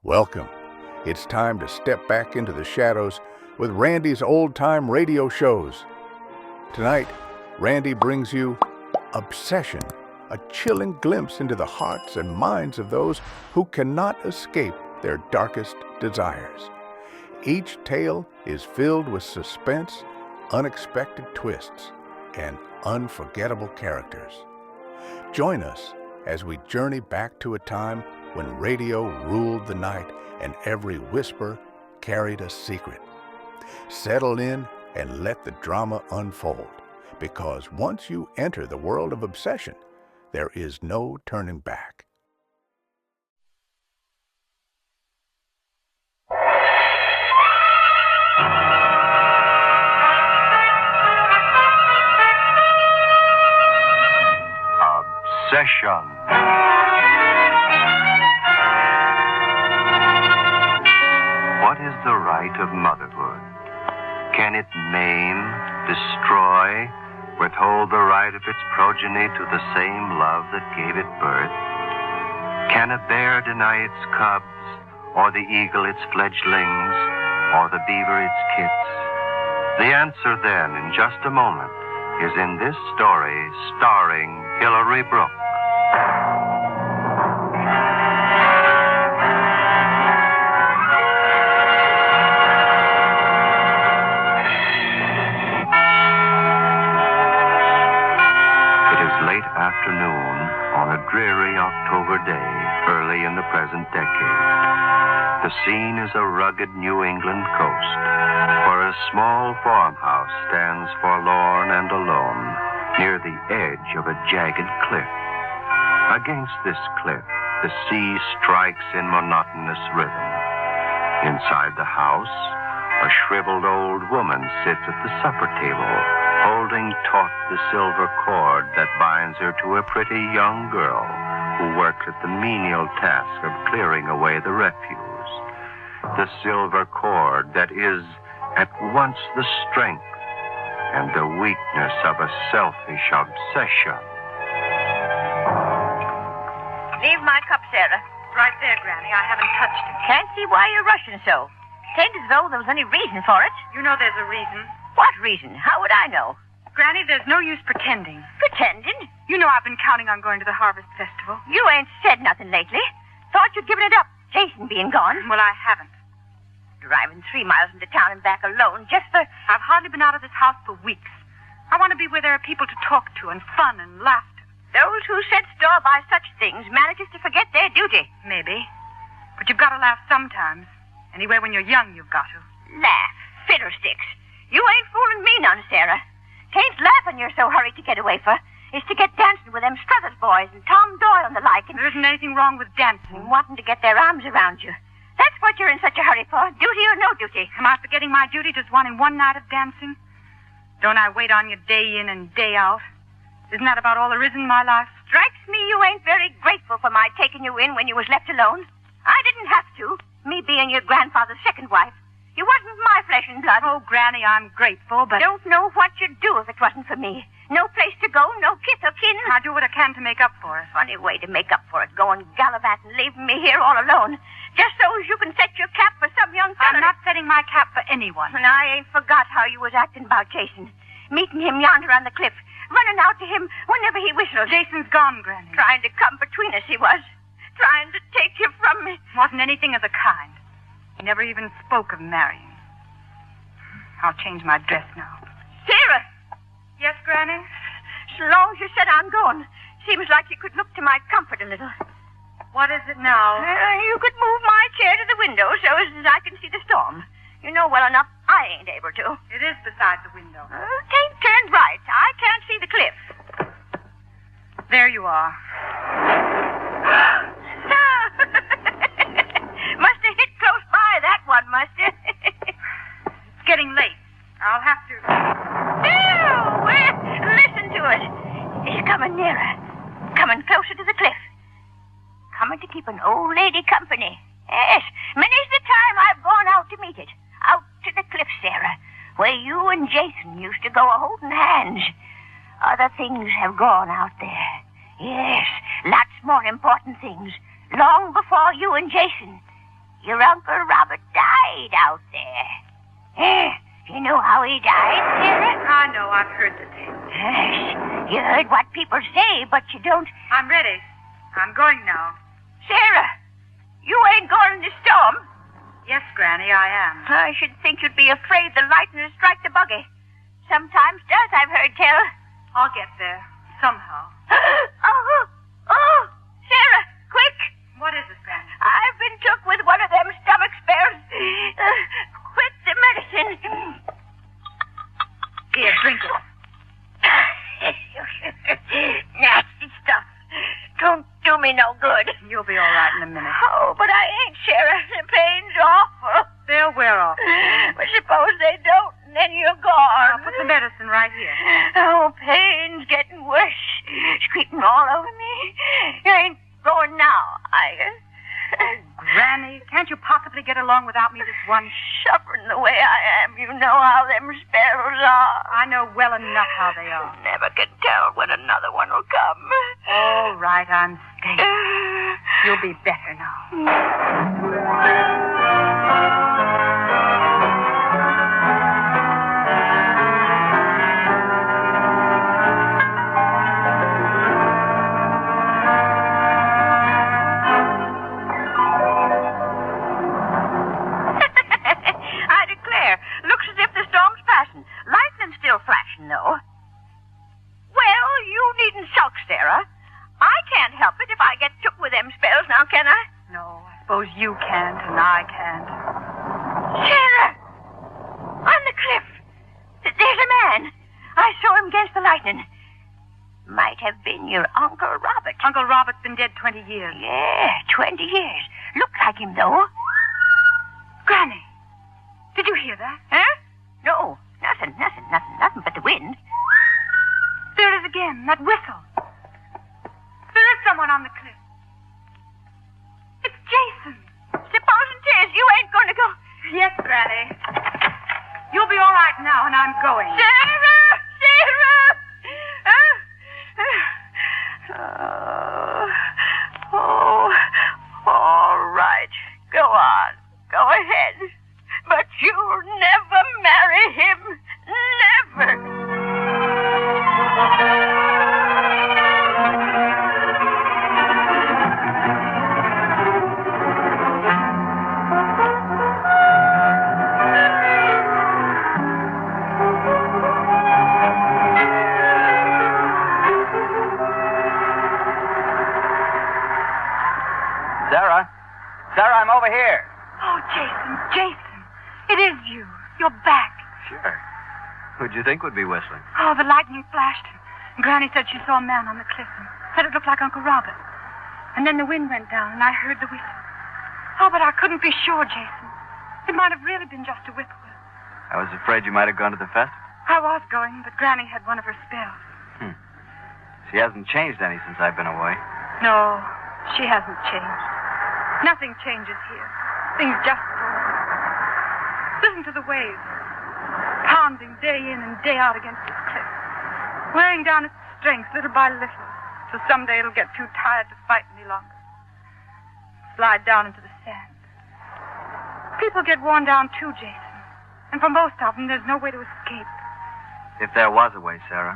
Welcome. It's time to step back into the shadows with Randy's old-time radio shows. Tonight, Randy brings you Obsession, a chilling glimpse into the hearts and minds of those who cannot escape their darkest desires. Each tale is filled with suspense, unexpected twists, and unforgettable characters. Join us as we journey back to a time when radio ruled the night and every whisper carried a secret. Settle in and let the drama unfold, because once you enter the world of obsession, there is no turning back. Obsession. What is the right of motherhood? Can it maim, destroy, withhold the right of its progeny to the same love that gave it birth? Can a bear deny its cubs, or the eagle its fledglings, or the beaver its kits? The answer then, in just a moment, is in this story starring Hilary Brooke. Late afternoon on a dreary October day early in the present decade. The scene is a rugged New England coast where a small farmhouse stands forlorn and alone near the edge of a jagged cliff. Against this cliff, the sea strikes in monotonous rhythm. Inside the house, a shriveled old woman sits at the supper table, holding taut the silver cord that binds her to a pretty young girl who works at the menial task of clearing away the refuse. The silver cord that is at once the strength and the weakness of a selfish obsession. Leave my cup, Sarah. Right there, Granny. I haven't touched it. Can't see why you're rushing so. Tain't as though there was any reason for it. You know there's a reason. What reason? How would I know? Granny, there's no use pretending. Pretending? You know I've been counting on going to the Harvest Festival. You ain't said nothing lately. Thought you'd given it up, Jason being gone. Well, I haven't. Driving 3 miles into town and back alone just for... I've hardly been out of this house for weeks. I want to be where there are people to talk to and fun and laughter. Those who set store by such things manages to forget their duty. Maybe. But you've got to laugh sometimes. Anyway, when you're young, you've got to. Laugh? Fiddlesticks. You ain't fooling me none, Sarah. Tain't laughing you're so hurried to get away for. It's to get dancing with them Struthers boys and Tom Doyle and the like. And there isn't anything wrong with dancing. And wanting to get their arms around you. That's what you're in such a hurry for, duty or no duty. Am I forgetting my duty just wanting one night of dancing? Don't I wait on you day in and day out? Isn't that about all there is in my life? Strikes me you ain't very grateful for my taking you in when you was left alone. I didn't have to, me being your grandfather's second wife. You wasn't my flesh and blood. Oh, Granny, I'm grateful, but... Don't know what you'd do if it wasn't for me. No place to go, no kith or kin. I do what I can to make up for it. Funny way to make up for it, going gallivanting, leaving me here all alone. Just so as you can set your cap for some young fella. I'm not setting my cap for anyone. And I ain't forgot how you was acting about Jason. Meeting him yonder on the cliff. Running out to him whenever he whistled. Jason's gone, Granny. Trying to come between us, he was. Trying to take you from me. Wasn't anything of the kind. He never even spoke of marrying. I'll change my dress now. Sarah! Yes, Granny? So long as you said I'm going, seems like you could look to my comfort a little. What is it now? You could move my chair to the window so as I can see the storm. You know well enough I ain't able to. It is beside the window. Tain't turned right. I can't see the cliff. There you are. Must have hit close by, that one, must have. It's getting late. I'll have to... Listen to it. It's coming nearer. Coming closer to the cliff. Coming to keep an old lady company. Yes, many's the time I've gone out to meet it. Out to the cliff, Sarah, where you and Jason used to go a-holding hands. Other things have gone out there. Yes, lots more important things. Long before you and Jason. Your Uncle Robert died out there. You know how he died, Sarah? I know. I've heard the tale. Yes. You heard what people say, but you don't... I'm ready. I'm going now. Sarah, you ain't going in the storm. Yes, Granny, I am. I should think you'd be afraid the lightning will strike the buggy. Sometimes does, I've heard tell. I'll get there. Somehow. Oh, Sarah, quick. What is it, Granny? I've been took with one of them stomach spares. Quick, the medicine. Here, drink it. Nasty stuff. Don't do me no good. You'll be all right in a minute. Oh, but I ain't, Sarah. The pain's awful. They'll wear off. But suppose they don't, and then you're gone. I'll put the medicine right here. Oh, pain's getting worse. It's creeping all over me. You ain't going now, are you? Oh, Granny, can't you possibly get along without me this once? Suffering the way I am, you know how them sparrows are. I know well enough how they are. Never can tell when another one will come. All right, I'm staying. You'll be better now. No. Well, you needn't sulk, Sarah. I can't help it if I get took with them spells now, can I? No, I suppose you can't and I can't. Sarah! On the cliff. There's a man. I saw him against the lightning. Might have been your Uncle Robert. Uncle Robert's been dead 20 years. Yeah, 20 years. Looked like him, though. Granny, did you hear that? Huh? No. Nothing but the wind. There it is again, that whistle. There is someone on the cliff. It's Jason. Supposing 'tis, you ain't going to go. Yes, Granny. You'll be all right now, and I'm going. Sarah! All right. Go on. Go ahead. But you'll never marry him. Never. Sarah, I'm over here. Oh, Jason. It is you. You're back. Sure. Who'd you think would be whistling? Oh, the lightning flashed. And Granny said she saw a man on the cliff and said it looked like Uncle Robert. And then the wind went down and I heard the whistle. Oh, but I couldn't be sure, Jason. It might have really been just a whippoorwill. I was afraid you might have gone to the festival. I was going, but Granny had one of her spells. She hasn't changed any since I've been away. No, she hasn't changed. Nothing changes here. Things just go on. Listen to the waves, pounding day in and day out against this cliff, wearing down its strength little by little, so someday it'll get too tired to fight any longer. Slide down into the sand. People get worn down too, Jason. And for most of them, there's no way to escape. If there was a way, Sarah,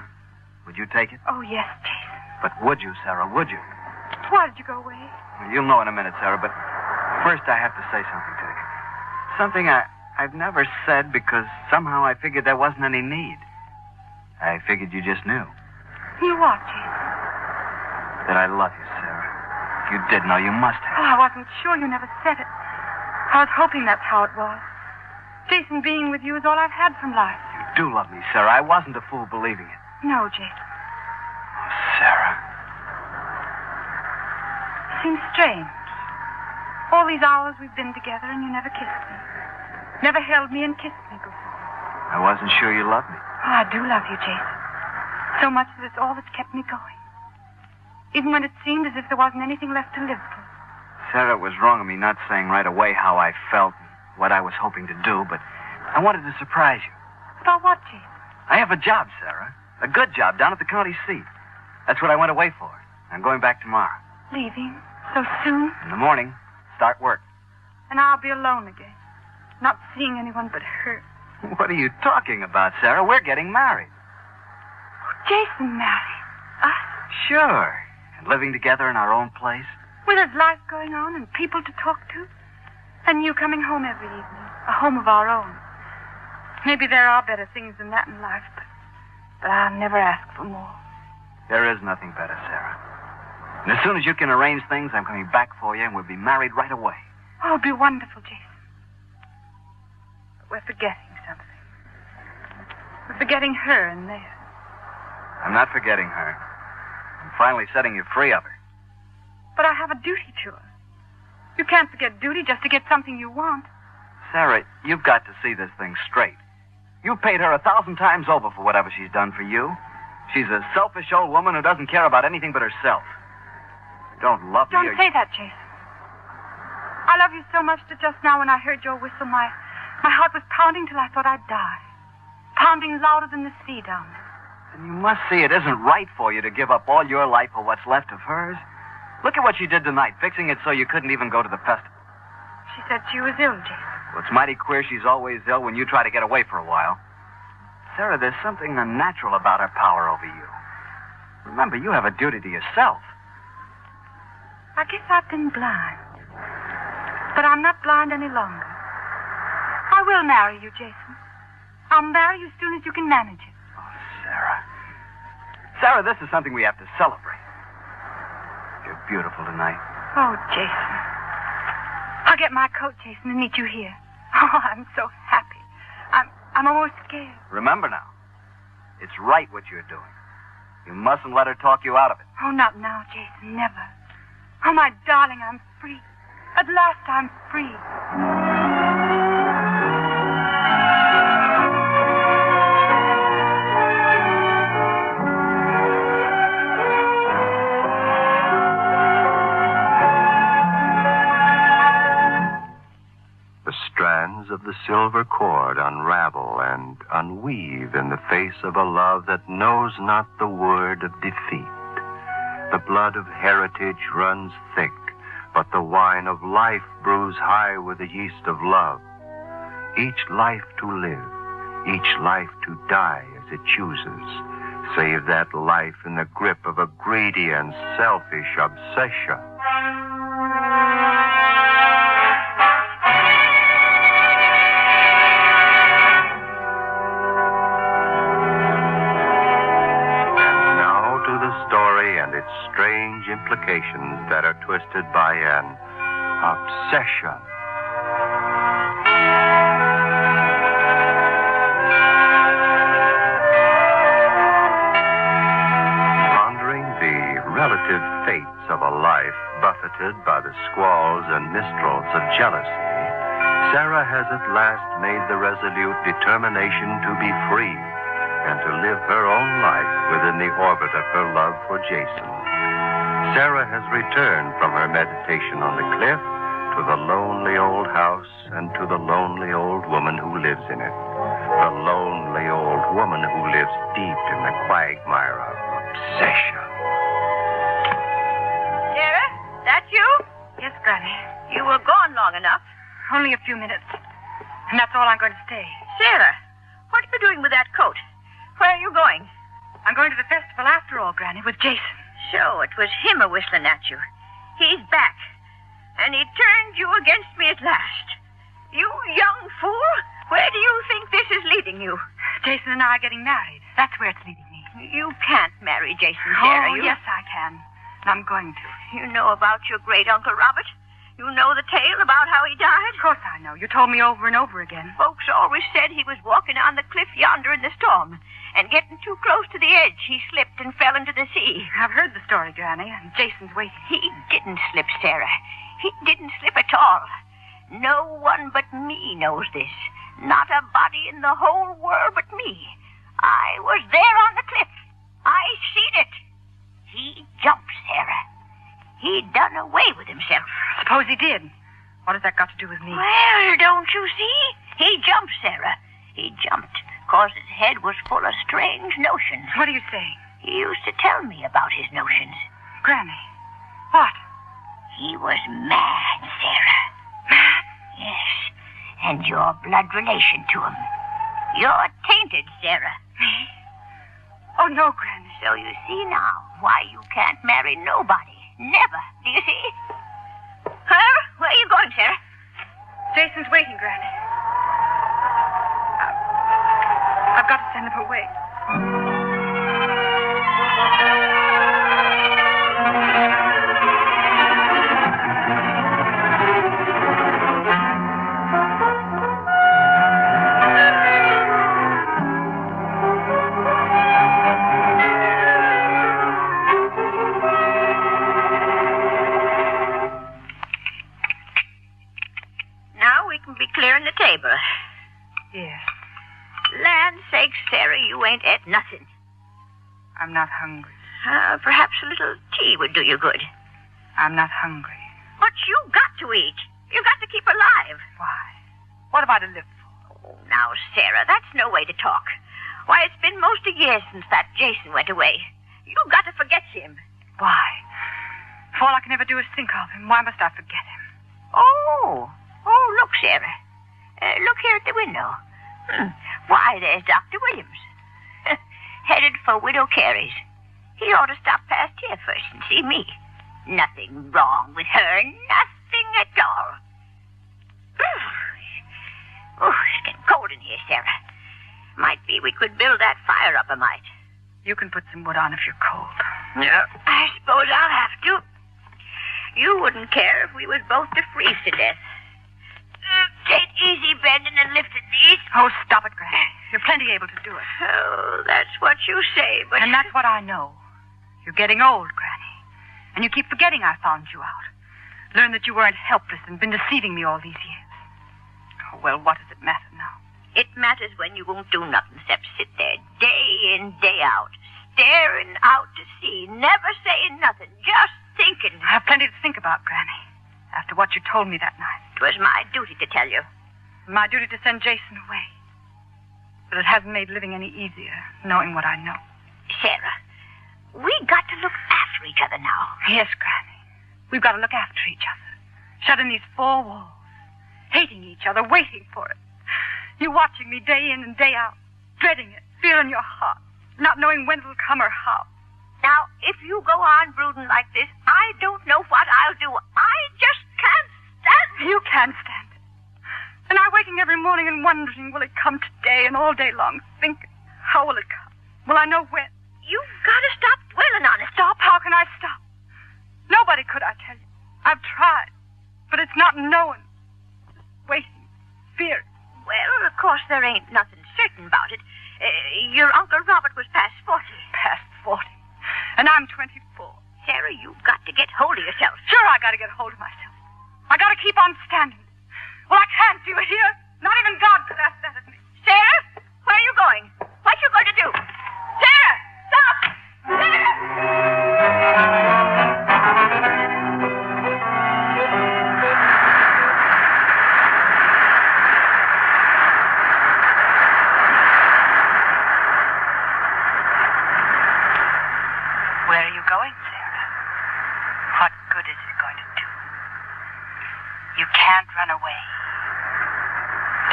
would you take it? Oh, yes, Jason. But would you, Sarah, would you? Why did you go away? Well, you'll know in a minute, Sarah, but first I have to say something to you. Something I've never said because somehow I figured there wasn't any need. I figured you just knew. You what, Jason? That I love you, Sarah. If you did know, you must have. Oh, I wasn't sure. You never said it. I was hoping that's how it was. Jason, being with you is all I've had from life. You do love me, Sarah. I wasn't a fool believing it. No, Jason. Oh, Sarah. It seems strange. All these hours we've been together and you never kissed me. Never held me and kissed me before. I wasn't sure you loved me. Oh, I do love you, Jason. So much that it's all that's kept me going. Even when it seemed as if there wasn't anything left to live for. Sarah, it was wrong of me not saying right away how I felt and what I was hoping to do, but I wanted to surprise you. About what, Jason? I have a job, Sarah. A good job down at the county seat. That's what I went away for. I'm going back tomorrow. Leaving? So soon? In the morning, start work. And I'll be alone again, not seeing anyone but her. What are you talking about, Sarah? We're getting married. Jason married us? Sure. And living together in our own place. With his life going on and people to talk to. And you coming home every evening. A home of our own. Maybe there are better things than that in life, but I'll never ask for more. There is nothing better, Sarah. And as soon as you can arrange things, I'm coming back for you, and we'll be married right away. Oh, it'll be wonderful, Jason. But we're forgetting something. We're forgetting her in there. I'm not forgetting her. I'm finally setting you free of her. But I have a duty to her. You can't forget duty just to get something you want. Sarah, you've got to see this thing straight. You paid her 1,000 times over for whatever she's done for you. She's a selfish old woman who doesn't care about anything but herself. You don't love me. Don't say that, Jason. I love you so much that just now when I heard your whistle, my heart was pounding till I thought I'd die. Pounding louder than the sea down there. And you must see it isn't right for you to give up all your life for what's left of hers. Look at what she did tonight, fixing it so you couldn't even go to the festival. She said she was ill, Jason. Well, it's mighty queer she's always ill when you try to get away for a while. Sarah, there's something unnatural about her power over you. Remember, you have a duty to yourself. I guess I've been blind. But I'm not blind any longer. I will marry you, Jason. I'll marry you as soon as you can manage it. Oh, Sarah. Sarah, this is something we have to celebrate. You're beautiful tonight. Oh, Jason. I'll get my coat, Jason, and meet you here. Oh, I'm so happy. I'm almost scared. Remember now, it's right what you're doing. You mustn't let her talk you out of it. Oh, not now, Jason, never. Oh, my darling, I'm free. At last, I'm free. The strands of the silver cord unravel and unweave in the face of a love that knows not the word of defeat. The blood of heritage runs thick, but the wine of life brews high with the yeast of love. Each life to live, each life to die as it chooses, save that life in the grip of a greedy and selfish obsession. Strange implications that are twisted by an obsession. Pondering the relative fates of a life buffeted by the squalls and mistrals of jealousy, Sarah has at last made the resolute determination to be free and to live her own life within the orbit of her love for Jason. Sarah has returned from her meditation on the cliff to the lonely old house and to the lonely old woman who lives in it. The lonely old woman who lives deep in the quagmire of obsession. Sarah, that you? Yes, Granny. You were gone long enough. Only a few minutes. And that's all I'm going to stay. Sarah, what are you doing with that coat? Where are you going? I'm going to the festival after all, Granny, with Jason. So it was him a-whistling at you. He's back. And he turned you against me at last. You young fool, where do you think this is leading you? Jason and I are getting married. That's where it's leading me. You can't marry Jason, Sarah. Oh, yes, I can. And I'm going to. You know about your great-uncle Robert? You know the tale about how he died? Of course I know. You told me over and over again. Folks always said he was walking on the cliff yonder in the storm, and getting too close to the edge, he slipped and fell into the sea. I've heard the story, Granny, and Jason's waiting. He didn't slip, Sarah. He didn't slip at all. No one but me knows this. Not a body in the whole world but me. I was there on the cliff. I seen it. He jumped, Sarah. He done away with himself. Suppose he did. What has that got to do with me? Well, don't you see? He jumped, Sarah. He jumped because his head was full of strange notions. What are you saying? He used to tell me about his notions. Granny, what? He was mad, Sarah. Mad? And your blood relation to him. You're tainted, Sarah. Me? Oh, no, Granny. So you see now why you can't marry nobody. Never. Do you see? Huh? Where are you going, Sarah? Jason's waiting, Granny. I've got to send him away. Now we can be clearing the table. Yes. Land's sakes, Sarah, you ain't ate nothing. I'm not hungry. Perhaps a little tea would do you good. I'm not hungry. But you got to eat. You got to keep alive. Why? What have I to live for? Oh, now, Sarah, that's no way to talk. Why, it's been most a year since that Jason went away. You've got to forget him. Why? If all I can ever do is think of him, why must I forget him? Oh, look, Sarah. Look here at the window. Why, there's Dr. Williams. Headed for Widow Carey's. He ought to stop past here first and see me. Nothing wrong with her. Nothing at all. It's getting cold in here, Sarah. Might be we could build that fire up a mite. You can put some wood on if you're cold. Yeah, I suppose I'll have to. You wouldn't care if we was both to freeze to death. Take easy bending and lifting these. Oh, stop it, Granny. You're plenty able to do it. Oh, that's what you say, but... And that's what I know. You're getting old, Granny. And you keep forgetting I found you out. Learned that you weren't helpless and been deceiving me all these years. Oh, well, what does it matter now? It matters when you won't do nothing except sit there day in, day out, staring out to sea, never saying nothing, just thinking. I have plenty to think about, Granny, after what you told me that night. It was my duty to tell you. My duty to send Jason away. But it hasn't made living any easier, knowing what I know. Sarah, we got to look after each other now. Yes, Granny. We've got to look after each other. Shut in these four walls. Hating each other, waiting for it. You watching me day in and day out. Dreading it, fearing your heart. Not knowing when it'll come or how. Now, if you go on brooding like this, I don't know what I'll do. I just can't stand it. You can't stand it. And I'm waking every morning and wondering, will it come today, and all day long thinking, how will it come? Will I know when? You've got to stop dwelling on it. Stop? How can I stop? Nobody could, I tell you. I've tried. But it's not knowing. Waiting. Fearing. Well, of course, there ain't nothing certain about it. Your Uncle Robert was past 40. Past 40. And I'm 24. Sarah, you've got to get hold of yourself. Sure, I got to get hold of myself. I got to keep on standing. Well, I can't, do you hear? Not even God could ask that of me. Sarah, where are you going? What you going to do? Sarah, stop! Sarah! Where are you going, Sarah? What good is it going to do? You can't run away.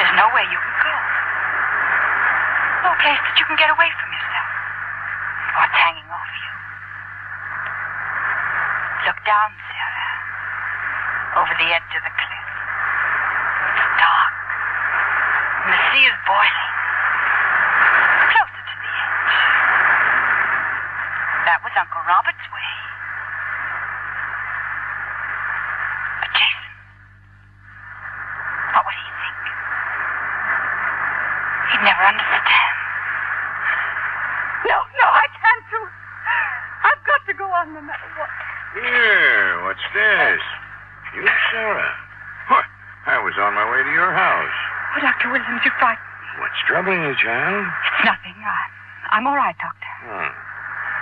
There's no way you can go. No place that you can get away from yourself. What's hanging over you? Look down, Sarah. Over the edge of the cliff. It's dark. And the sea is boiling. Closer to the edge. That was Uncle Robert's way. But Jason, what would he think? He'd never understand. No, I can't do it. I've got to go on no matter what. Here, what's this? You, Sarah? What? I was on my way to your house. Oh, Dr. Williams, you frightened me. What's troubling you, child? It's nothing. I'm all right, Doctor.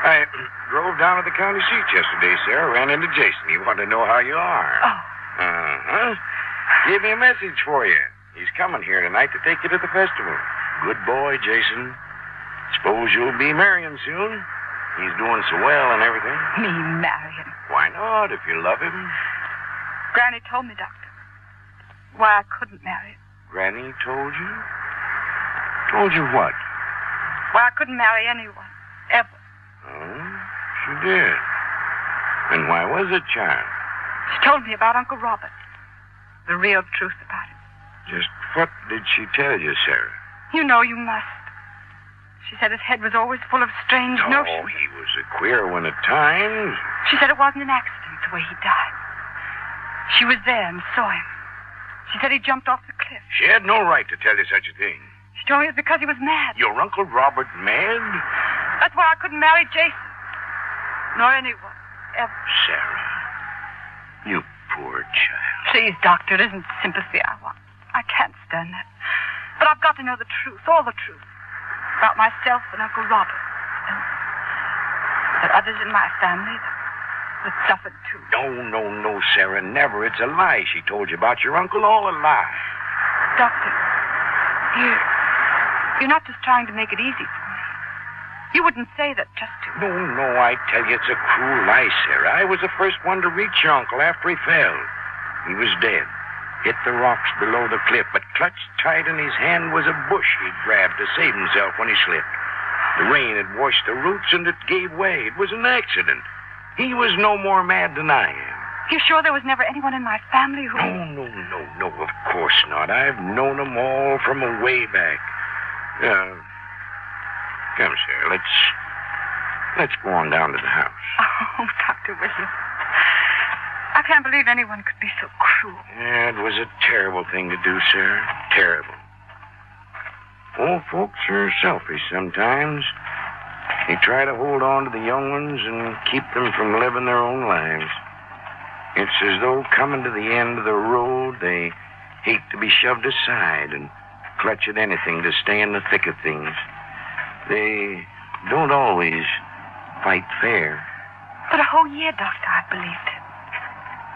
I drove down to the county seat yesterday, Sarah. Ran into Jason. He wanted to know how you are. Oh. Uh-huh. Gave me a message for you. He's coming here tonight to take you to the festival. Good boy, Jason. Suppose you'll be marrying soon. He's doing so well and everything. Me marry him? Why not, if you love him? Granny told me, Doctor. Why I couldn't marry him. Granny told you? Told you what? Well, I couldn't marry anyone. Ever. Oh, she did. And why was it, child? She told me about Uncle Robert. The real truth about him. Just what did she tell you, Sarah? You know you must. She said his head was always full of strange Oh, notions. he was a queer one at times. She said it wasn't an accident the way he died. She was there and saw him. She said he jumped off the cliff. She had no right to tell you such a thing. She told me it was because he was mad. Your Uncle Robert mad? That's why I couldn't marry Jason. Nor anyone. Ever. Sarah, you poor child. Please, Doctor, it isn't sympathy I want. I can't stand that. But I've got to know the truth, all the truth. About myself and Uncle Robert. And there are others in my family that suffered too. No, Sarah, never. It's a lie she told you about your uncle, all a lie. Doctor, you're not just trying to make it easy for me. You wouldn't say that just to... No, I tell you, it's a cruel lie, Sarah. I was the first one to reach your uncle after he fell. He was dead. Hit the rocks below the cliff, but clutched tight in his hand was a bush he'd grabbed to save himself when he slipped. The rain had washed the roots and it gave way. It was an accident. He was no more mad than I am. You sure there was never anyone in my family who... No, of course not. I've known them all from way back. Come, Sarah, let's go on down to the house. Oh, Dr. Williams. I can't believe anyone could be so cruel. Yeah, it was a terrible thing to do, Sarah. Terrible. Old folks are selfish sometimes. They try to hold on to the young ones and keep them from living their own lives. It's as though coming to the end of the road, they hate to be shoved aside and clutch at anything to stay in the thick of things. They don't always fight fair. But a whole year, Doctor, I believed him.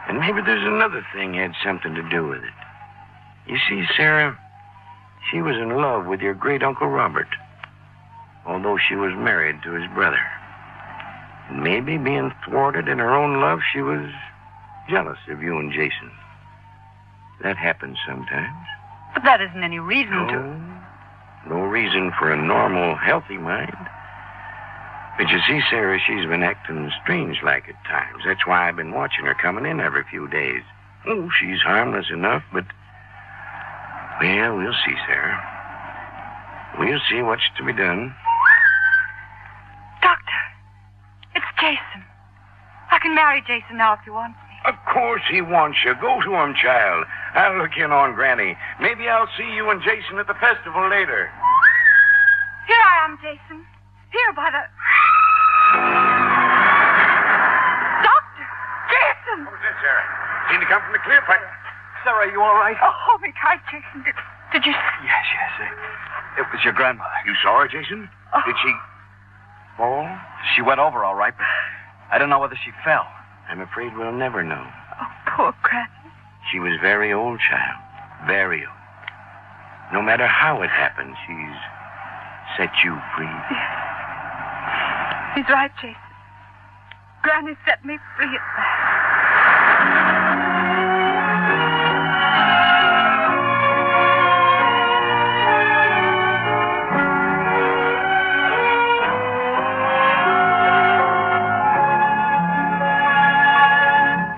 And maybe there's another thing had something to do with it. You see, Sarah, she was in love with your great Uncle Robert, although she was married to his brother. And maybe being thwarted in her own love, she was jealous of you and Jason. That happens sometimes. But that isn't any reason to... No reason for a normal, healthy mind. But you see, Sarah, she's been acting strange-like at times. That's why I've been watching her coming in every few days. Oh, she's harmless enough, but... Well, we'll see, Sarah. We'll see what's to be done. Doctor, it's Jason. I can marry Jason now if he wants me. Of course he wants you. Go to him, child. I'll look in on Granny. Maybe I'll see you and Jason at the festival later. Here I am, Jason. Here by the... Doctor! Jason! What was that, Sarah? Seen you come from the cliff? Sarah, are you all right? Oh, hold me tight, Jason. Did you... Yes. It was your grandmother. You saw her, Jason? Oh. Did she fall? She went over all right, but I don't know whether she fell. I'm afraid we'll never know. Oh, poor Granny. She was very old, child. Very old. No matter how it happened, she's set you free. Yes. He's right, Jason. Granny set me free at last.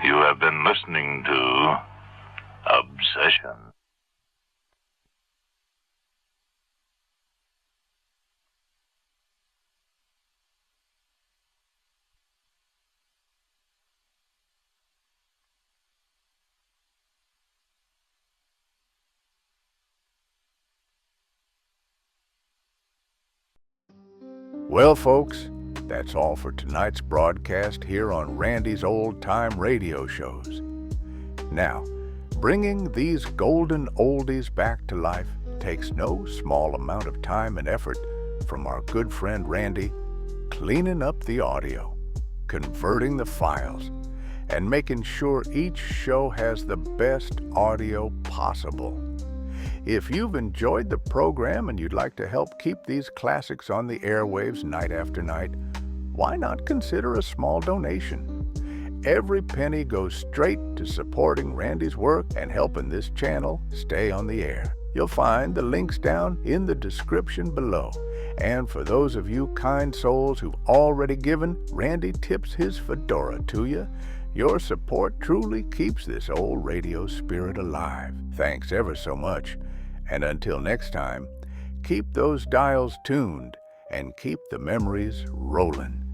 You have been listening to Obsession. Well, folks, that's all for tonight's broadcast here on Randy's Old Time Radio Shows. Now, bringing these golden oldies back to life takes no small amount of time and effort from our good friend Randy, cleaning up the audio, converting the files, and making sure each show has the best audio possible. If you've enjoyed the program and you'd like to help keep these classics on the airwaves night after night, why not consider a small donation? every penny goes straight to supporting Randy's work and helping this channel stay on the air. You'll find the links down in the description below. And for those of you kind souls who've already given, Randy tips his fedora to you. Your support truly keeps this old radio spirit alive. Thanks ever so much. And until next time, keep those dials tuned and keep the memories rolling.